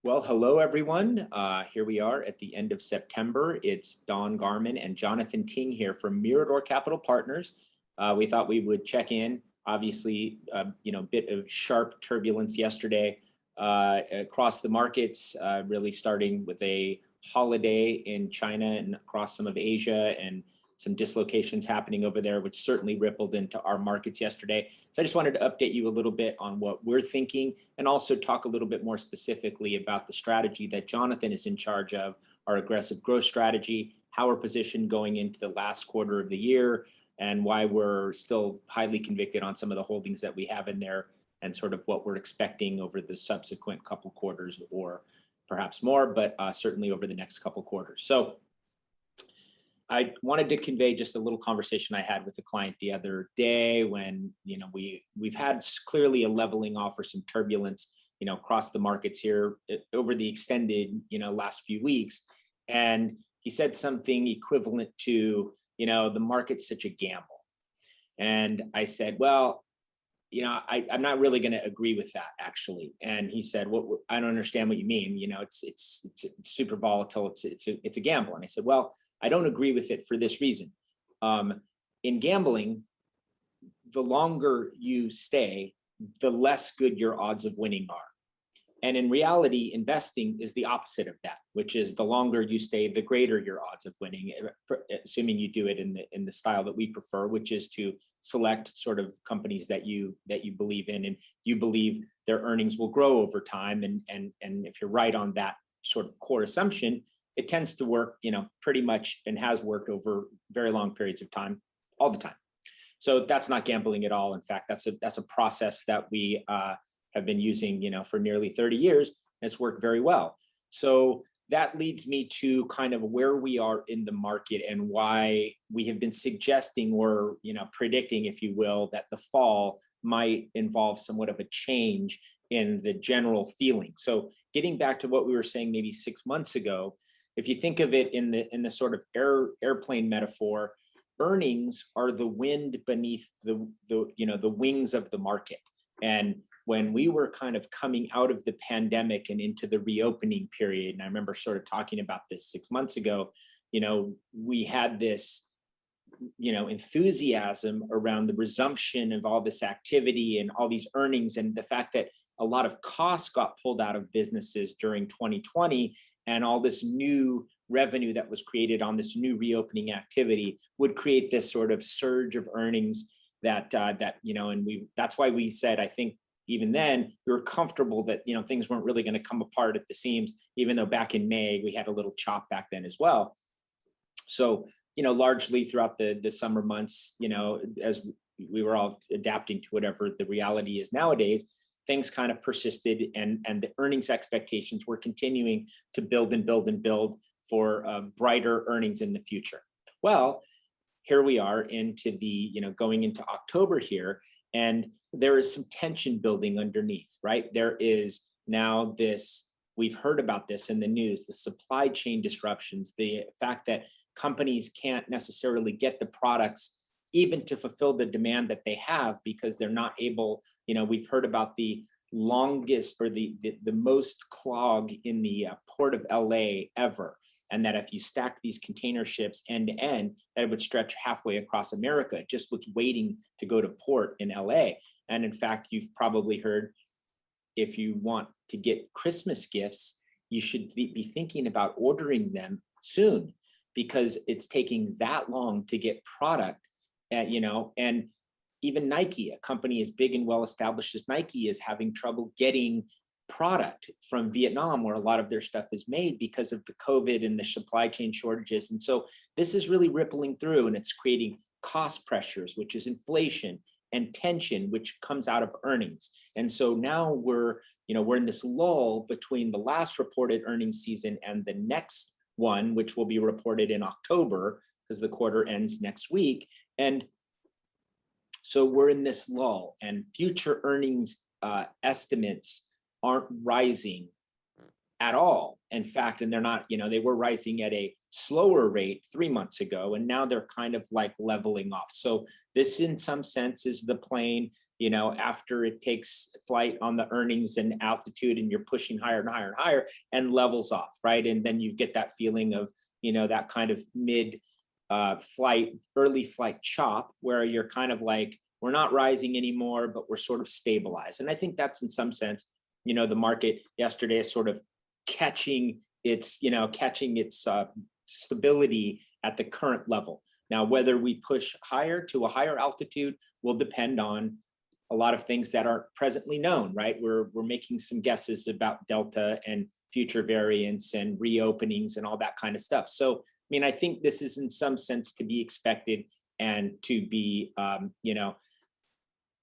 Well, hello, everyone. Here we are at the end of September. It's Don Garman and Jonathan Ting here from Mirador Capital Partners. We thought we would check in. Obviously, bit of sharp turbulence yesterday across the markets, really starting with a holiday in China and across some of Asia, and some dislocations happening over there, which certainly rippled into our markets yesterday. So I just wanted to update you a little bit on what we're thinking, and also talk a little bit more specifically about the strategy that Jonathan is in charge of, our aggressive growth strategy, how we're positioned going into the last quarter of the year, and why we're still highly convicted on some of the holdings that we have in there, and sort of what we're expecting over the subsequent couple quarters, or perhaps more, but certainly over the next couple quarters. So I wanted to convey just a little conversation I had with a client the other day when, we've had clearly a leveling off or some turbulence, across the markets here over the extended, last few weeks. And he said something equivalent to, the market's such a gamble. And I said, well, I'm not really going to agree with that, actually. And he said, well, I don't understand what you mean. It's super volatile. It's a gamble. And I said, well, I don't agree with it for this reason. In gambling, the longer you stay, the less good your odds of winning are. And in reality, investing is the opposite of that, which is the longer you stay, the greater your odds of winning, assuming you do it in the style that we prefer, which is to select sort of companies that you believe in, and you believe their earnings will grow over time. And if you're right on that sort of core assumption, it tends to work, pretty much, and has worked over very long periods of time, all the time. So that's not gambling at all. In fact, that's a process that we have been using, for nearly 30 years, and it's worked very well. So that leads me to kind of where we are in the market, and why we have been suggesting, or predicting, if you will, that the fall might involve somewhat of a change in the general feeling. So getting back to what we were saying maybe 6 months ago, if you think of it in the sort of airplane metaphor, earnings are the wind beneath the wings of the market. And when we were kind of coming out of the pandemic and into the reopening period, and I remember sort of talking about this 6 months ago, we had this enthusiasm around the resumption of all this activity and all these earnings, and the fact that a lot of costs got pulled out of businesses during 2020, and all this new revenue that was created on this new reopening activity would create this sort of surge of earnings that that's why we said, I think even then, we were comfortable that things weren't really going to come apart at the seams, even though back in May we had a little chop back then as well. So largely throughout the summer months, as we were all adapting to whatever the reality is nowadays, things kind of persisted, and the earnings expectations were continuing to build and build and build for brighter earnings in the future. Well, here we are into the, going into October here, and there is some tension building underneath, right? There is now this, we've heard about this in the news, the supply chain disruptions, the fact that companies can't necessarily get the products even to fulfill the demand that they have, because they're not able, we've heard about the longest, or the most clog in the port of LA ever. And that if you stack these container ships end to end, that it would stretch halfway across America, just what's waiting to go to port in LA. And in fact, you've probably heard, if you want to get Christmas gifts, you should be thinking about ordering them soon, because it's taking that long to get product. And even Nike, a company as big and well established as Nike, is having trouble getting product from Vietnam, where a lot of their stuff is made, because of the COVID and the supply chain shortages. And so this is really rippling through, and it's creating cost pressures, which is inflation, and tension, which comes out of earnings. And so now we're in this lull between the last reported earnings season and the next one, which will be reported in October, because the quarter ends next week. And so we're in this lull, and future earnings estimates aren't rising at all. In fact, and they're not, they were rising at a slower rate 3 months ago, and now they're kind of like leveling off. So this, in some sense, is the plane, after it takes flight on the earnings and altitude, and you're pushing higher and higher and higher, and levels off, right? And then you get that feeling of, that kind of mid flight, early flight chop, where you're kind of like, we're not rising anymore, but we're sort of stabilized. And I think that's, in some sense, the market yesterday is sort of catching its stability at the current level. Now, whether we push higher to a higher altitude will depend on a lot of things that aren't presently known, right? We're making some guesses about Delta and future variants and reopenings and all that kind of stuff. So, I think this is, in some sense, to be expected and to be,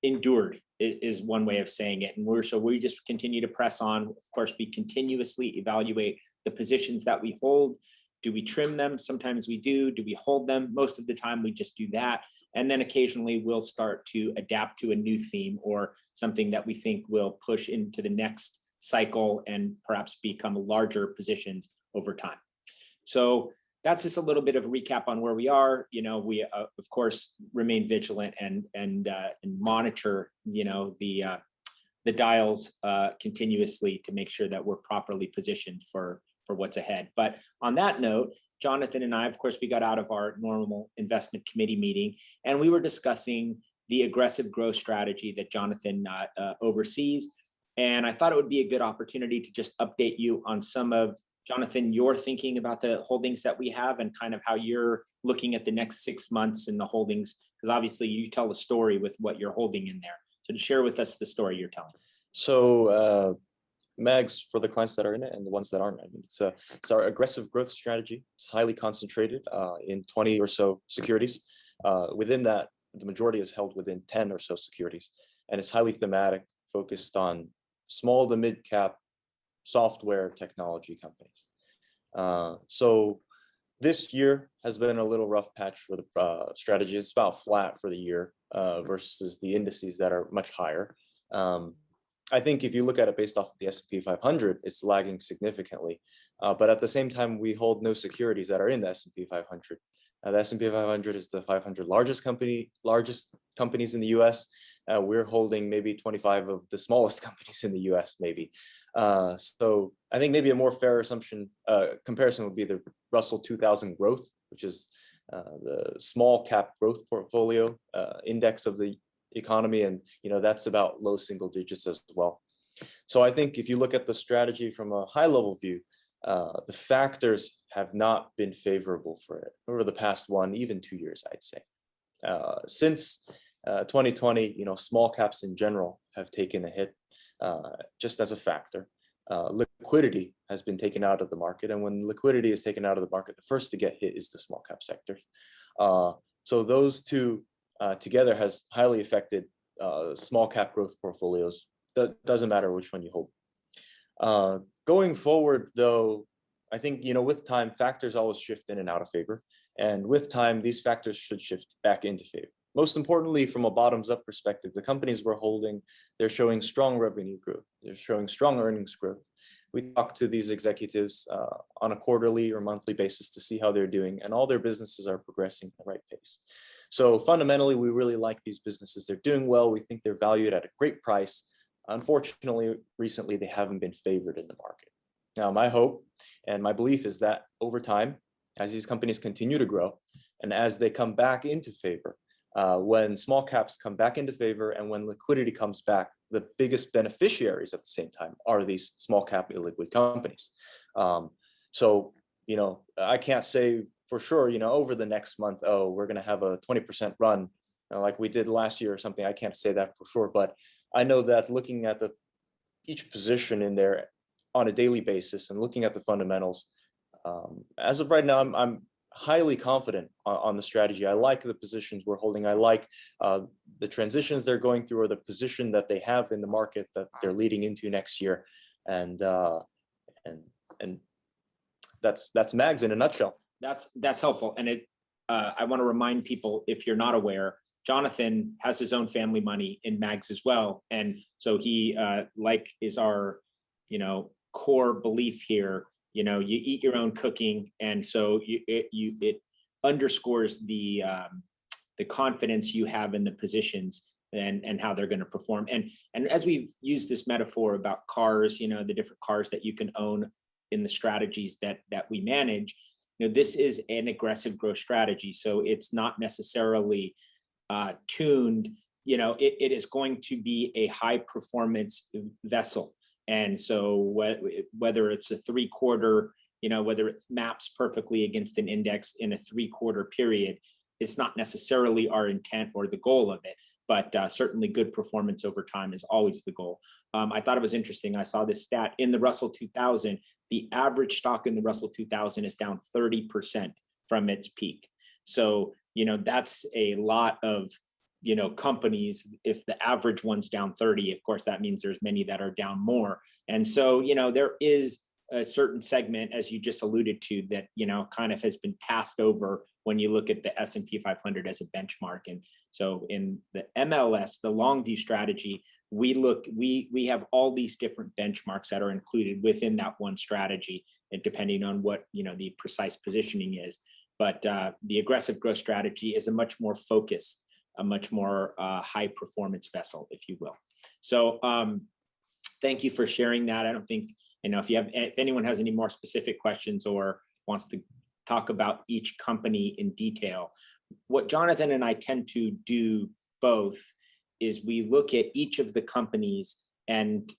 endured is one way of saying it. And we just continue to press on. Of course, we continuously evaluate the positions that we hold. Do we trim them? Sometimes we do. Do we hold them? Most of the time we just do that. And then occasionally we'll start to adapt to a new theme or something that we think will push into the next cycle and perhaps become larger positions over time. So that's just a little bit of a recap on where we are. We of course remain vigilant and monitor, the dials continuously to make sure that we're properly positioned for what's ahead. But on that note, Jonathan and I, of course, we got out of our normal investment committee meeting, and we were discussing the aggressive growth strategy that Jonathan oversees. And I thought it would be a good opportunity to just update you on some of, Jonathan, your thinking about the holdings that we have and kind of how you're looking at the next 6 months in the holdings, because obviously you tell a story with what you're holding in there. So to share with us the story you're telling. So MAGS, for the clients that are in it and the ones that aren't, it's our aggressive growth strategy. It's highly concentrated in 20 or so securities. Within that, the majority is held within 10 or so securities, and it's highly thematic, focused on small to mid cap software technology companies. So this year has been a little rough patch for the strategy. It's about flat for the year versus the indices that are much higher. I think if you look at it based off of the S&P 500, it's lagging significantly. But at the same time, we hold no securities that are in the S&P 500. The S&P 500 is the 500 largest companies in the US. We're holding maybe 25 of the smallest companies in the US, maybe. So I think maybe a more fair comparison would be the Russell 2000 growth, which is the small cap growth portfolio index of the economy. And, that's about low single digits as well. So I think if you look at the strategy from a high level view, the factors have not been favorable for it over the past 1, even 2 years, I'd say. Since 2020, small caps in general have taken a hit just as a factor. Liquidity has been taken out of the market. And when liquidity is taken out of the market, the first to get hit is the small cap sector. So those two together has highly affected small cap growth portfolios. That doesn't matter which one you hold. Going forward, though, I think, with time, factors always shift in and out of favor. And with time, these factors should shift back into favor. Most importantly, from a bottoms-up perspective, the companies we're holding, they're showing strong revenue growth. They're showing strong earnings growth. We talk to these executives on a quarterly or monthly basis to see how they're doing, and all their businesses are progressing at the right pace. So fundamentally, we really like these businesses. They're doing well. We think they're valued at a great price. Unfortunately, recently, they haven't been favored in the market. Now, my hope and my belief is that over time, as these companies continue to grow, and as they come back into favor, when small caps come back into favor and when liquidity comes back, the biggest beneficiaries at the same time are these small cap illiquid companies. So, I can't say for sure, over the next month, we're going to have a 20% run like we did last year or something. I can't say that for sure, but I know that looking at each position in there on a daily basis and looking at the fundamentals, as of right now, I'm highly confident on the strategy. I like the positions we're holding. I like the transitions they're going through or the position that they have in the market that they're leading into next year. And that's MAGS in a nutshell. That's helpful. And I want to remind people, if you're not aware, Jonathan has his own family money in MAGS as well. And so he, is our, core belief here. You know, you eat your own cooking, and so it underscores the confidence you have in the positions and how they're going to perform. And as we've used this metaphor about cars, you know, the different cars that you can own in the strategies that we manage, you know, this is an aggressive growth strategy. So it's not necessarily tuned. You know, it is going to be a high performance vessel. And so whether it's a 3-quarter, you know, whether it maps perfectly against an index in a 3-quarter period, it's not necessarily our intent or the goal of it, but certainly good performance over time is always the goal. I thought it was interesting. I saw this stat in the Russell 2000, the average stock in the Russell 2000 is down 30% from its peak. So, you know, that's a lot of, you know, companies. If the average one's down 30, of course, that means there's many that are down more. And so, you know, there is a certain segment, as you just alluded to, that, you know, kind of has been passed over when you look at the S&P 500 as a benchmark. And so in the MLS, the long view strategy, we have all these different benchmarks that are included within that one strategy, and depending on what, you know, the precise positioning is. But the aggressive growth strategy is a much more focused, a much more high performance vessel, if you will. So thank you for sharing that. I don't think, you know, if anyone has any more specific questions or wants to talk about each company in detail, what Jonathan and I tend to do both is we look at each of the companies and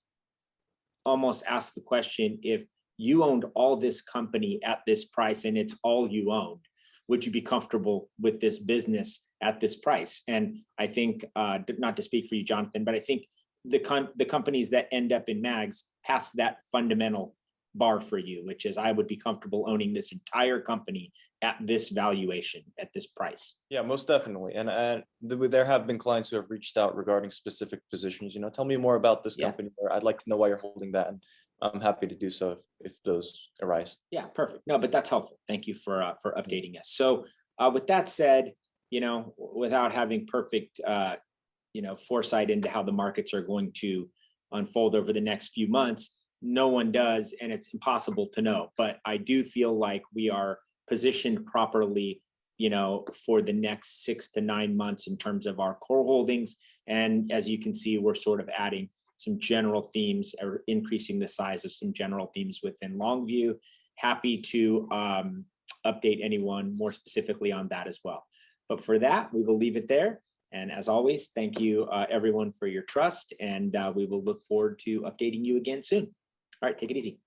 almost ask the question, if you owned all this company at this price and it's all you owned, would you be comfortable with this business at this price? And I think, not to speak for you, Jonathan, but I think the companies that end up in MAGS pass that fundamental bar for you, which is I would be comfortable owning this entire company at this valuation, at this price. Yeah, most definitely. And there have been clients who have reached out regarding specific positions. You know, tell me more about this company, or I'd like to know why you're holding that. And I'm happy to do so if those arise. Yeah, perfect. No, but that's helpful. Thank you for updating us. So with that said, you know, without having perfect, you know, foresight into how the markets are going to unfold over the next few months, no one does, and it's impossible to know. But I do feel like we are positioned properly, you know, for the next 6 to 9 months in terms of our core holdings. And as you can see, we're sort of adding some general themes, or increasing the size of some general themes within Longview. Happy to update anyone more specifically on that as well. But for that, we will leave it there. And as always, thank you everyone for your trust, and we will look forward to updating you again soon. All right, take it easy.